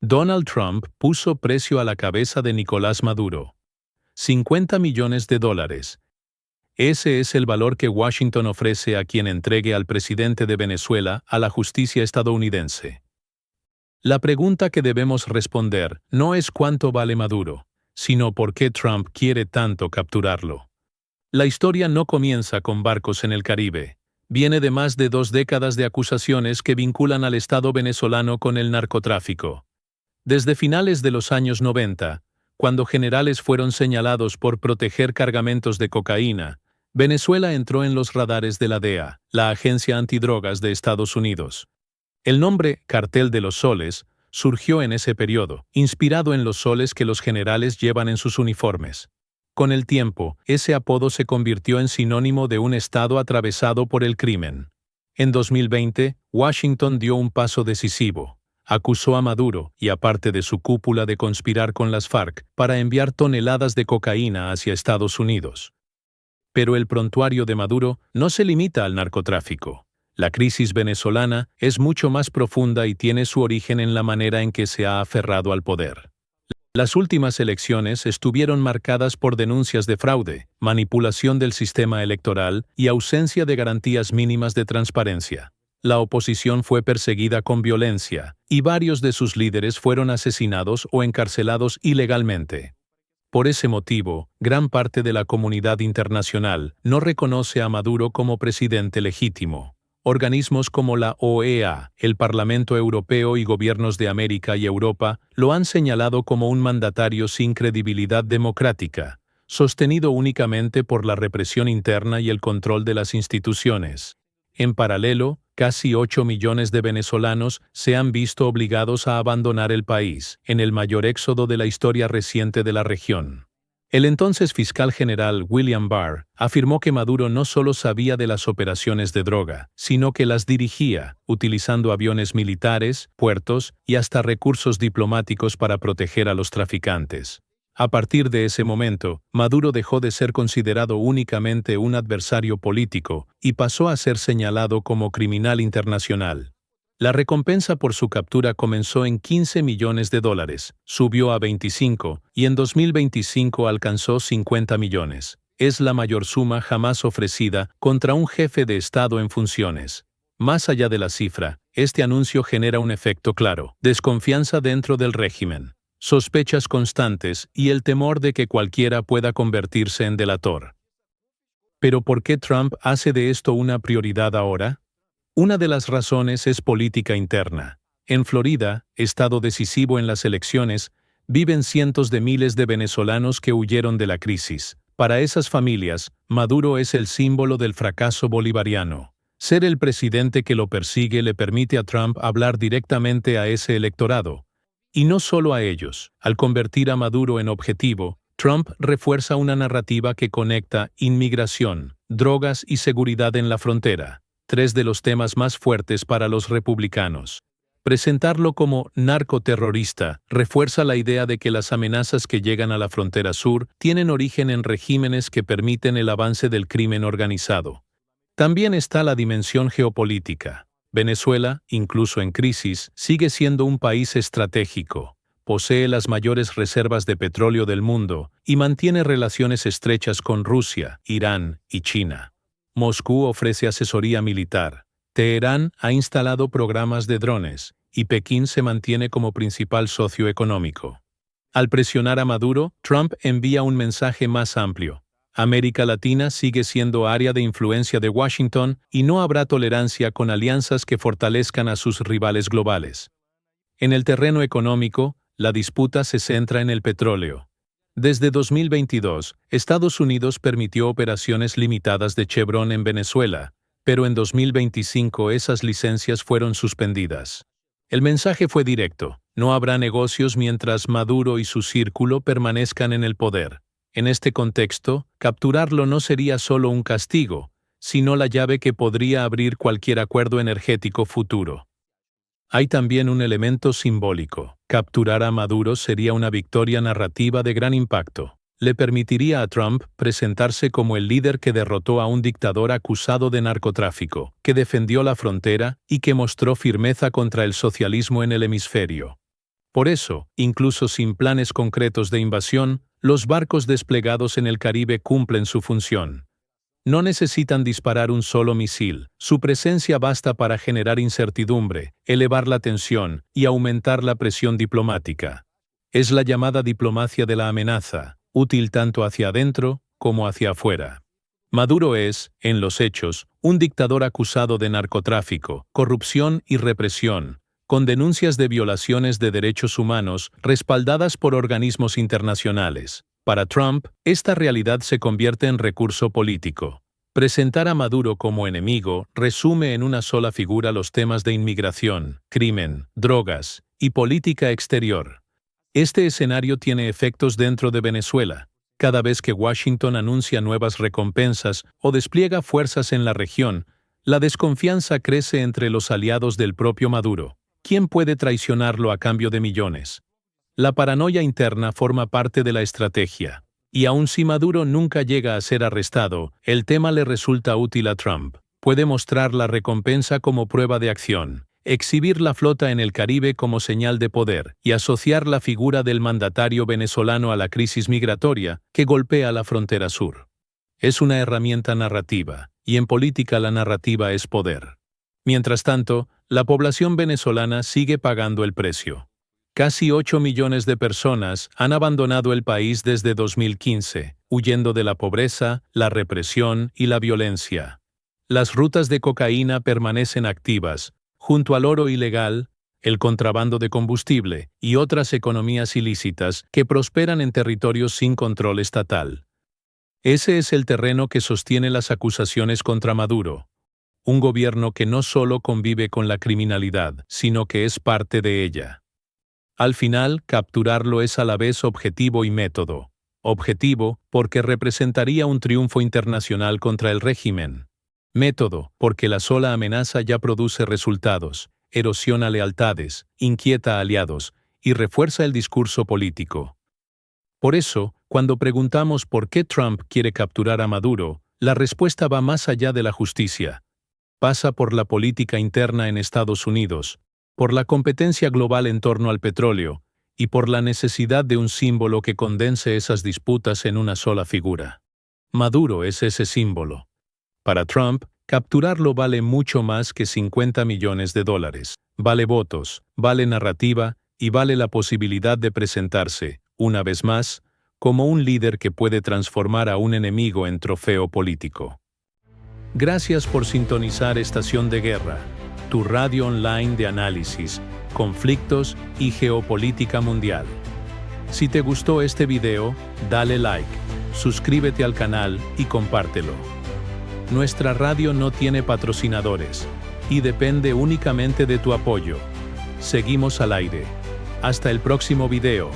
Donald Trump puso precio a la cabeza de Nicolás Maduro. $50 millones. Ese es el valor que Washington ofrece a quien entregue al presidente de Venezuela a la justicia estadounidense. La pregunta que debemos responder no es cuánto vale Maduro, sino por qué Trump quiere tanto capturarlo. La historia no comienza con barcos en el Caribe. Viene de más de 2 décadas de acusaciones que vinculan al Estado venezolano con el narcotráfico. Desde finales de los años 90, cuando generales fueron señalados por proteger cargamentos de cocaína, Venezuela entró en los radares de la DEA, la Agencia Antidrogas de Estados Unidos. El nombre Cartel de los Soles surgió en ese periodo, inspirado en los soles que los generales llevan en sus uniformes. Con el tiempo, ese apodo se convirtió en sinónimo de un estado atravesado por el crimen. En 2020, Washington dio un paso decisivo. Acusó a Maduro y a parte de su cúpula de conspirar con las FARC para enviar toneladas de cocaína hacia Estados Unidos. Pero el prontuario de Maduro no se limita al narcotráfico. La crisis venezolana es mucho más profunda y tiene su origen en la manera en que se ha aferrado al poder. Las últimas elecciones estuvieron marcadas por denuncias de fraude, manipulación del sistema electoral y ausencia de garantías mínimas de transparencia. La oposición fue perseguida con violencia, y varios de sus líderes fueron asesinados o encarcelados ilegalmente. Por ese motivo, gran parte de la comunidad internacional no reconoce a Maduro como presidente legítimo. Organismos como la OEA, el Parlamento Europeo y gobiernos de América y Europa lo han señalado como un mandatario sin credibilidad democrática, sostenido únicamente por la represión interna y el control de las instituciones. En paralelo, casi 8 millones de venezolanos se han visto obligados a abandonar el país, en el mayor éxodo de la historia reciente de la región. El entonces fiscal general William Barr afirmó que Maduro no solo sabía de las operaciones de droga, sino que las dirigía, utilizando aviones militares, puertos y hasta recursos diplomáticos para proteger a los traficantes. A partir de ese momento, Maduro dejó de ser considerado únicamente un adversario político y pasó a ser señalado como criminal internacional. La recompensa por su captura comenzó en $15 millones, subió a 25 y en 2025 alcanzó 50 millones. Es la mayor suma jamás ofrecida contra un jefe de Estado en funciones. Más allá de la cifra, este anuncio genera un efecto claro: desconfianza dentro del régimen, sospechas constantes y el temor de que cualquiera pueda convertirse en delator. ¿Pero por qué Trump hace de esto una prioridad ahora? Una de las razones es política interna. En Florida, estado decisivo en las elecciones, viven cientos de miles de venezolanos que huyeron de la crisis. Para esas familias, Maduro es el símbolo del fracaso bolivariano. Ser el presidente que lo persigue le permite a Trump hablar directamente a ese electorado. Y no solo a ellos. Al convertir a Maduro en objetivo, Trump refuerza una narrativa que conecta inmigración, drogas y seguridad en la frontera. 3 de los temas más fuertes para los republicanos. Presentarlo como narcoterrorista refuerza la idea de que las amenazas que llegan a la frontera sur tienen origen en regímenes que permiten el avance del crimen organizado. También está la dimensión geopolítica. Venezuela, incluso en crisis, sigue siendo un país estratégico. Posee las mayores reservas de petróleo del mundo y mantiene relaciones estrechas con Rusia, Irán y China. Moscú ofrece asesoría militar, Teherán ha instalado programas de drones, y Pekín se mantiene como principal socio económico. Al presionar a Maduro, Trump envía un mensaje más amplio. América Latina sigue siendo área de influencia de Washington y no habrá tolerancia con alianzas que fortalezcan a sus rivales globales. En el terreno económico, la disputa se centra en el petróleo. Desde 2022, Estados Unidos permitió operaciones limitadas de Chevron en Venezuela, pero en 2025 esas licencias fueron suspendidas. El mensaje fue directo: no habrá negocios mientras Maduro y su círculo permanezcan en el poder. En este contexto, capturarlo no sería solo un castigo, sino la llave que podría abrir cualquier acuerdo energético futuro. Hay también un elemento simbólico. Capturar a Maduro sería una victoria narrativa de gran impacto. Le permitiría a Trump presentarse como el líder que derrotó a un dictador acusado de narcotráfico, que defendió la frontera y que mostró firmeza contra el socialismo en el hemisferio. Por eso, incluso sin planes concretos de invasión, los barcos desplegados en el Caribe cumplen su función. No necesitan disparar un solo misil, su presencia basta para generar incertidumbre, elevar la tensión y aumentar la presión diplomática. Es la llamada diplomacia de la amenaza, útil tanto hacia adentro como hacia afuera. Maduro es, en los hechos, un dictador acusado de narcotráfico, corrupción y represión, con denuncias de violaciones de derechos humanos respaldadas por organismos internacionales. Para Trump, esta realidad se convierte en recurso político. Presentar a Maduro como enemigo resume en una sola figura los temas de inmigración, crimen, drogas y política exterior. Este escenario tiene efectos dentro de Venezuela. Cada vez que Washington anuncia nuevas recompensas o despliega fuerzas en la región, la desconfianza crece entre los aliados del propio Maduro. ¿Quién puede traicionarlo a cambio de millones? La paranoia interna forma parte de la estrategia. Y aun si Maduro nunca llega a ser arrestado, el tema le resulta útil a Trump. Puede mostrar la recompensa como prueba de acción, exhibir la flota en el Caribe como señal de poder y asociar la figura del mandatario venezolano a la crisis migratoria que golpea la frontera sur. Es una herramienta narrativa, y en política la narrativa es poder. Mientras tanto, la población venezolana sigue pagando el precio. Casi 8 millones de personas han abandonado el país desde 2015, huyendo de la pobreza, la represión y la violencia. Las rutas de cocaína permanecen activas, junto al oro ilegal, el contrabando de combustible y otras economías ilícitas que prosperan en territorios sin control estatal. Ese es el terreno que sostiene las acusaciones contra Maduro. Un gobierno que no solo convive con la criminalidad, sino que es parte de ella. Al final, capturarlo es a la vez objetivo y método. Objetivo, porque representaría un triunfo internacional contra el régimen. Método, porque la sola amenaza ya produce resultados, erosiona lealtades, inquieta a aliados y refuerza el discurso político. Por eso, cuando preguntamos por qué Trump quiere capturar a Maduro, la respuesta va más allá de la justicia. Pasa por la política interna en Estados Unidos, por la competencia global en torno al petróleo y por la necesidad de un símbolo que condense esas disputas en una sola figura. Maduro es ese símbolo. Para Trump, capturarlo vale mucho más que $50 millones. Vale votos, vale narrativa y vale la posibilidad de presentarse, una vez más, como un líder que puede transformar a un enemigo en trofeo político. Gracias por sintonizar Estación de Guerra, tu radio online de análisis, conflictos y geopolítica mundial. Si te gustó este video, dale like, suscríbete al canal y compártelo. Nuestra radio no tiene patrocinadores y depende únicamente de tu apoyo. Seguimos al aire. Hasta el próximo video.